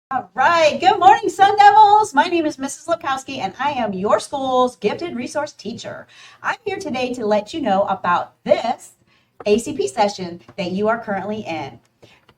All right. Good morning, Sun Devils. My name is Mrs. Lipkowski, and I am your school's gifted resource teacher. I'm here today to let you know about this ACP session that you are currently in.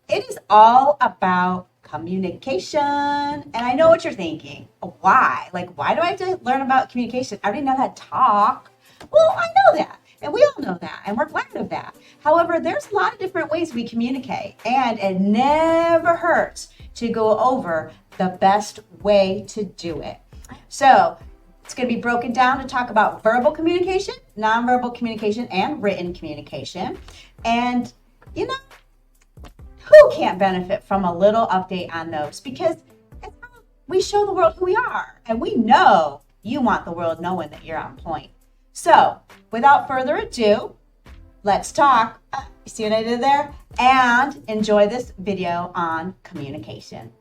It is all about communication. And I know what you're thinking. Why? Why do I have to learn about communication? I already know how to talk. Well, I know that. And we all know that. And we're glad of that. However, there's a lot of different ways we communicate. And it never hurts to go over the best way to do it. So it's going to be broken down to talk about verbal communication, nonverbal communication, and written communication. And, who can't benefit from a little update on those? Because it's how we show the world who we are. And we know you want the world knowing that you're on point. So without further ado, let's talk. You see what I did there? And enjoy this video on communication.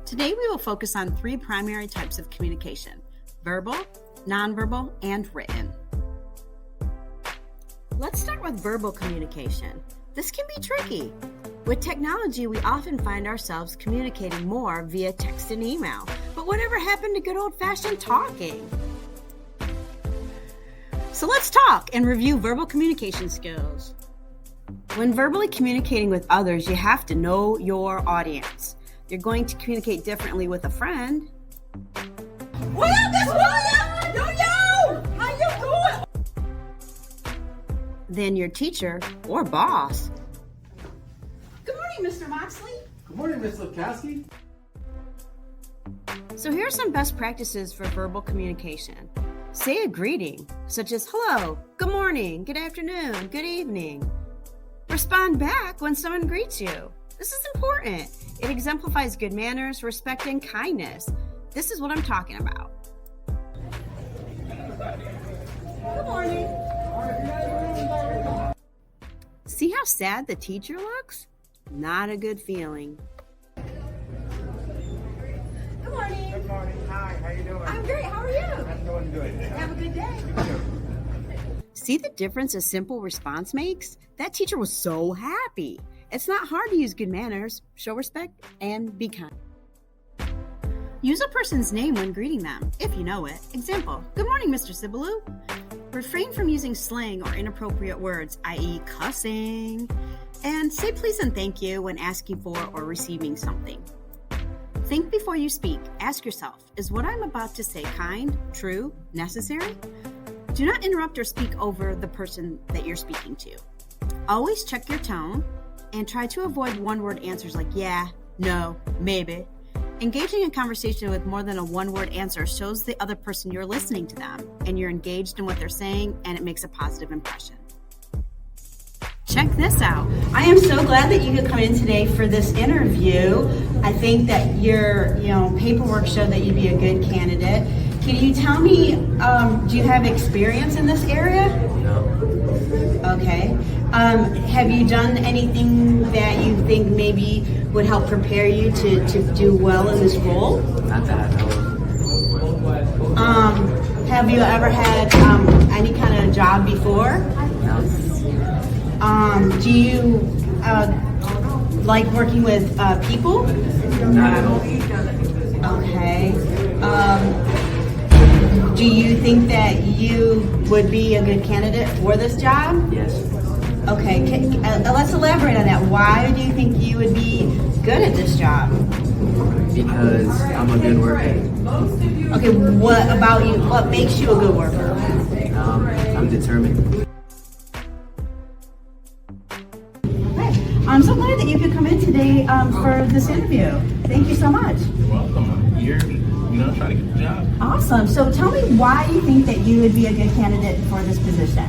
Today we will focus on three primary types of communication: verbal, nonverbal, and written. Let's start with verbal communication. This can be tricky. With technology, we often find ourselves communicating more via text and email. But whatever happened to good old-fashioned talking? So let's talk and review verbal communication skills. When verbally communicating with others, you have to know your audience. You're going to communicate differently with a friend. What up, this William? Yo! How you doing? Than your teacher or boss. Good morning, Mr. Moxley. Good morning, Ms. Lipkowski. So here are some best practices for verbal communication. Say a greeting, such as hello, good morning, good afternoon, good evening. Respond back when someone greets you. This is important. It exemplifies good manners, respect, and kindness. This is what I'm talking about. Good morning. See how sad the teacher looks? Not a good feeling. Good morning. Good morning. Hi, how you doing? I'm great. How are you? I'm doing good. Have a good day. See the difference a simple response makes? That teacher was so happy. It's not hard to use good manners, show respect, and be kind. Use a person's name when greeting them, if you know it. Example, good morning, Mr. Sibalu. Refrain from using slang or inappropriate words, i.e. cussing. And say please and thank you when asking for or receiving something. Think before you speak. Ask yourself, is what I'm about to say kind, true, necessary? Do not interrupt or speak over the person that you're speaking to. Always check your tone and try to avoid one-word answers like yeah, no, maybe. Engaging in conversation with more than a one-word answer shows the other person you're listening to them and you're engaged in what they're saying, and it makes a positive impression. Check this out. I am so glad that you could come in today for this interview. I think that your paperwork showed that you'd be a good candidate. Can you tell me, do you have experience in this area? No. Okay. Have you done anything that you think maybe would help prepare you to do well in this role? Not that I know of. Have you ever had any kind of job before? No. Do you like working with people? Not at all. Okay. Do you think that you would be a good candidate for this job? Yes. Okay. Let's elaborate on that. Why do you think you would be good at this job? Because I'm a good worker. Okay. What about you? What makes you a good worker? I'm determined. I'm so glad that you could come in today for this interview. Thank you so much. You're welcome. I'm here, trying to get the job. Awesome. So tell me why you think that you would be a good candidate for this position.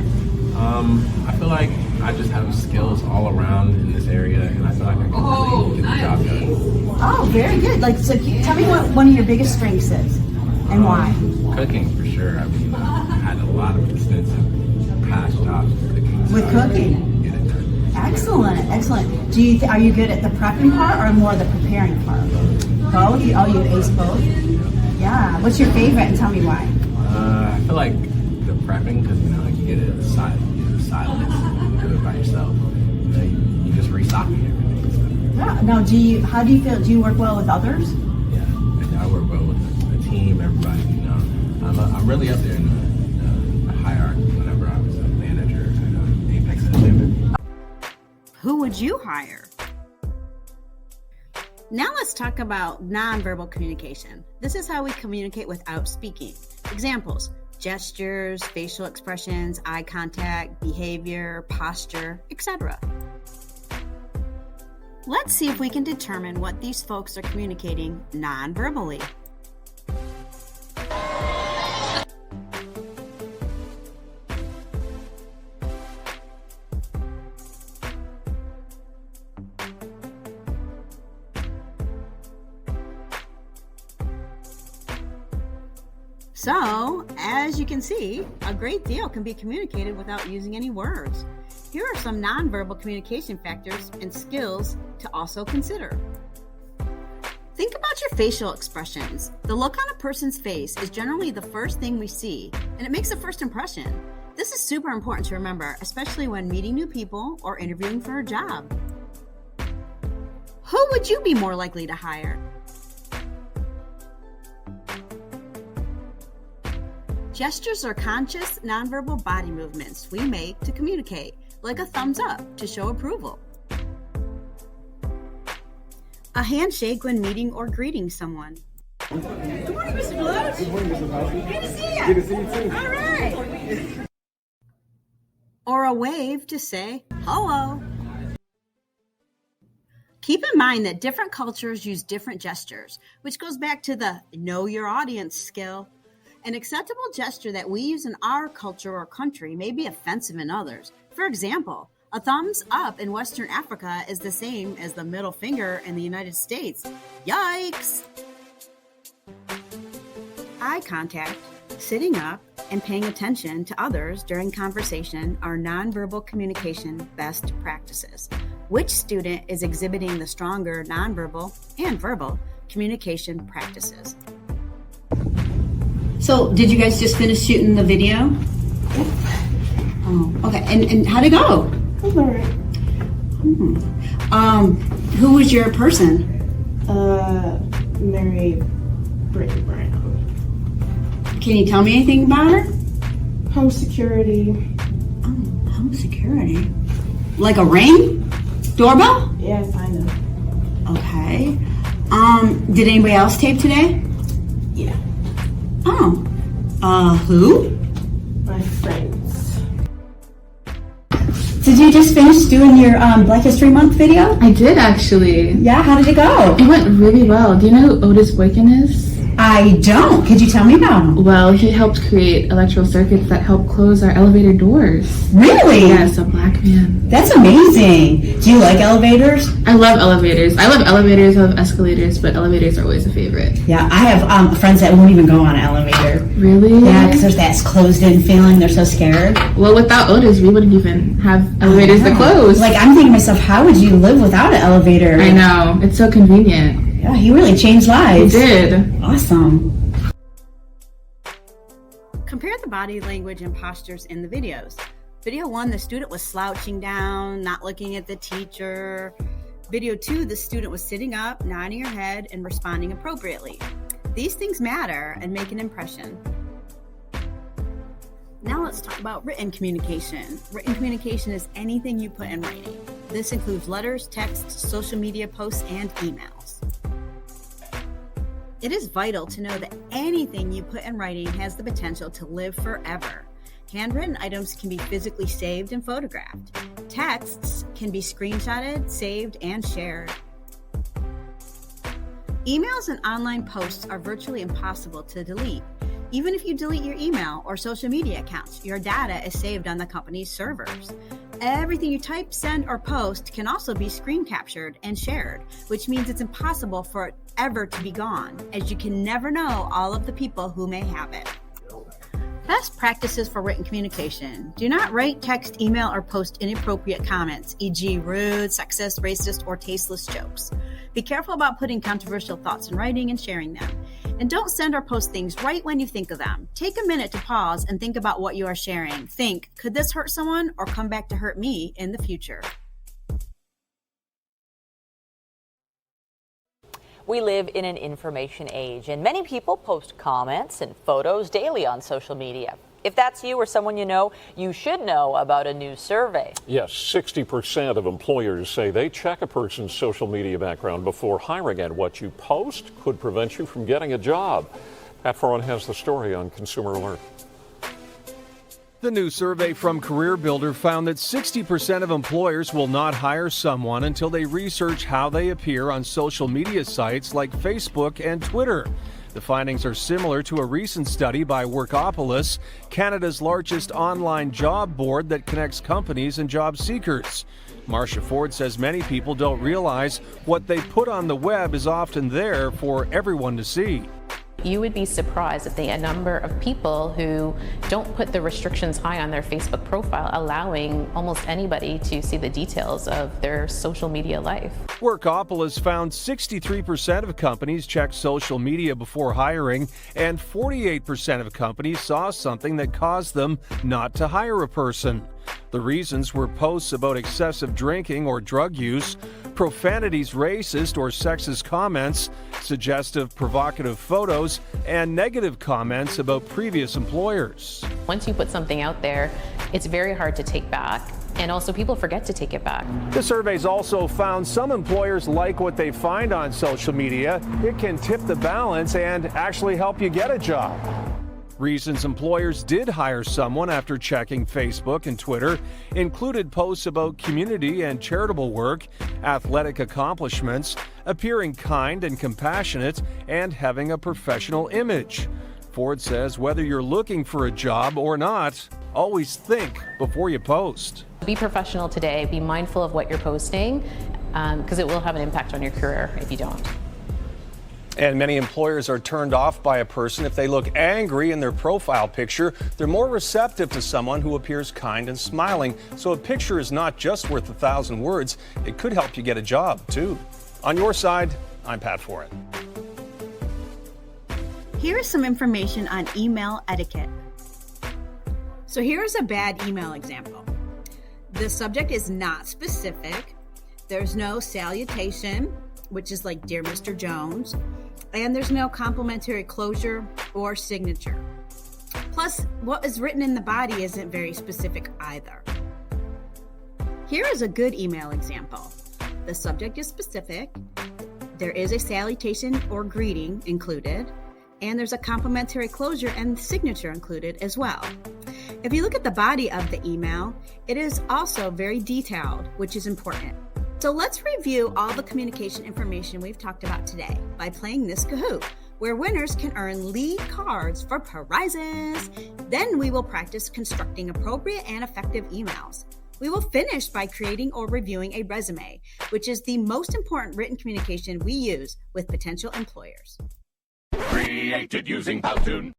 I feel like I just have skills all around in this area, and I feel like I can really get the job done. Oh, very good. Tell me what one of your biggest strengths is and why. Cooking, for sure. I mean, I had a lot of extensive past jobs with cooking. With cooking? Get it done. Excellent, excellent. Are you good at the prepping part or more the preparing part? Both? You ace both? Yeah. What's your favorite and tell me why? I feel like the prepping, because you get it silent, you do it by yourself. You just restocking everything. Yeah. Now, how do you feel? Do you work well with others? Yeah, I work well with the team, everybody. You know, I'm really up there in the hierarchy. Whenever I was a manager at Apex Entertainment. Who would you hire? Now let's talk about nonverbal communication. This is how we communicate without speaking. Examples: gestures, facial expressions, eye contact, behavior, posture, etc. Let's see if we can determine what these folks are communicating non-verbally. So, as you can see, a great deal can be communicated without using any words. Here are some nonverbal communication factors and skills to also consider. Think about your facial expressions. The look on a person's face is generally the first thing we see, and it makes a first impression. This is super important to remember, especially when meeting new people or interviewing for a job. Who would you be more likely to hire? Gestures are conscious, nonverbal body movements we make to communicate, like a thumbs up to show approval. A handshake when meeting or greeting someone. Good morning, Mr. Deloach. Good morning, Mr. Deloach. Good to see you. Good to see you too. All right. Or a wave to say hello. Keep in mind that different cultures use different gestures, which goes back to the know your audience skill. An acceptable gesture that we use in our culture or country may be offensive in others. For example, a thumbs up in Western Africa is the same as the middle finger in the United States. Yikes! Eye contact, sitting up, and paying attention to others during conversation are nonverbal communication best practices. Which student is exhibiting the stronger nonverbal and verbal communication practices? So, did you guys just finish shooting the video? Oh, okay. And how'd it go? All right. Who was your person? Mary Brittany Brown. Can you tell me anything about her? Home security. Oh, home security. Like a ring? Doorbell? Yeah, kind of. Okay. Did anybody else tape today? Yeah. Oh. Who? My friends. Did you just finish doing your Black History Month video? I did actually. Yeah, how did it go? It went really well. Do you know who Otis Boykin is? I don't. Could you tell me about him? Well, he helped create electrical circuits that help close our elevator doors. Really? Yes, a black man. That's amazing. Do you like elevators? I love elevators. I love elevators, I love escalators, but elevators are always a favorite. Yeah, I have friends that won't even go on an elevator. Really? Yeah, because there's that closed-in feeling. They're so scared. Well, without Otis, we wouldn't even have elevators that close. Like, I'm thinking to myself, how would you live without an elevator? I know. It's so convenient. Yeah, he really changed He lives. did. Awesome. Compare the body language and postures in the videos. Video 1, the student was slouching down, not looking at the teacher. Video 2, the student was sitting up, nodding her head, and responding appropriately. These things matter and make an impression. Now let's talk about written communication. Written communication is anything you put in writing. This includes letters, texts, social media posts, and emails. It is vital to know that anything you put in writing has the potential to live forever. Handwritten items can be physically saved and photographed. Texts can be screenshotted, saved, and shared. Emails and online posts are virtually impossible to delete. Even if you delete your email or social media accounts, your data is saved on the company's servers. Everything you type, send, or post can also be screen captured and shared, which means it's impossible for it ever to be gone, as you can never know all of the people who may have it. Best practices for written communication. Do not write, text, email, or post inappropriate comments, e.g. rude, sexist, racist, or tasteless jokes. Be careful about putting controversial thoughts in writing and sharing them. And don't send or post things right when you think of them. Take a minute to pause and think about what you are sharing. Think, could this hurt someone or come back to hurt me in the future? We live in an information age, and many people post comments and photos daily on social media. If that's you or someone you know, you should know about a new survey. Yes, 60% of employers say they check a person's social media background before hiring, and what you post could prevent you from getting a job. Pat Foran has the story on Consumer Alert. The new survey from CareerBuilder found that 60% of employers will not hire someone until they research how they appear on social media sites like Facebook and Twitter. The findings are similar to a recent study by Workopolis, Canada's largest online job board that connects companies and job seekers. Marcia Ford says many people don't realize what they put on the web is often there for everyone to see. You would be surprised at the number of people who don't put the restrictions high on their Facebook profile, allowing almost anybody to see the details of their social media life. Workopolis found 63% of companies check social media before hiring, and 48% of companies saw something that caused them not to hire a person. The reasons were posts about excessive drinking or drug use, profanities, racist or sexist comments, suggestive, provocative photos, and negative comments about previous employers. Once you put something out there, it's very hard to take back, and also people forget to take it back. The surveys also found some employers like what they find on social media. It can tip the balance and actually help you get a job. Reasons employers did hire someone after checking Facebook and Twitter included posts about community and charitable work, athletic accomplishments, appearing kind and compassionate, and having a professional image. Ford says whether you're looking for a job or not, always think before you post. Be professional today, be mindful of what you're posting, because it will have an impact on your career if you don't. And many employers are turned off by a person if they look angry in their profile picture. They're more receptive to someone who appears kind and smiling. So a picture is not just worth 1,000 words. It could help you get a job, too. On your side, I'm Pat Foran. Here is some information on email etiquette. So here's a bad email example. The subject is not specific. There's no salutation, which is like Dear Mr. Jones, and there's no complimentary closure or signature. Plus, what is written in the body isn't very specific either. Here is a good email example. The subject is specific, there is a salutation or greeting included, and there's a complimentary closure and signature included as well. If you look at the body of the email, it is also very detailed, which is important. So let's review all the communication information we've talked about today by playing this Kahoot, where winners can earn lead cards for prizes. Then we will practice constructing appropriate and effective emails. We will finish by creating or reviewing a resume, which is the most important written communication we use with potential employers. Created using Powtoon.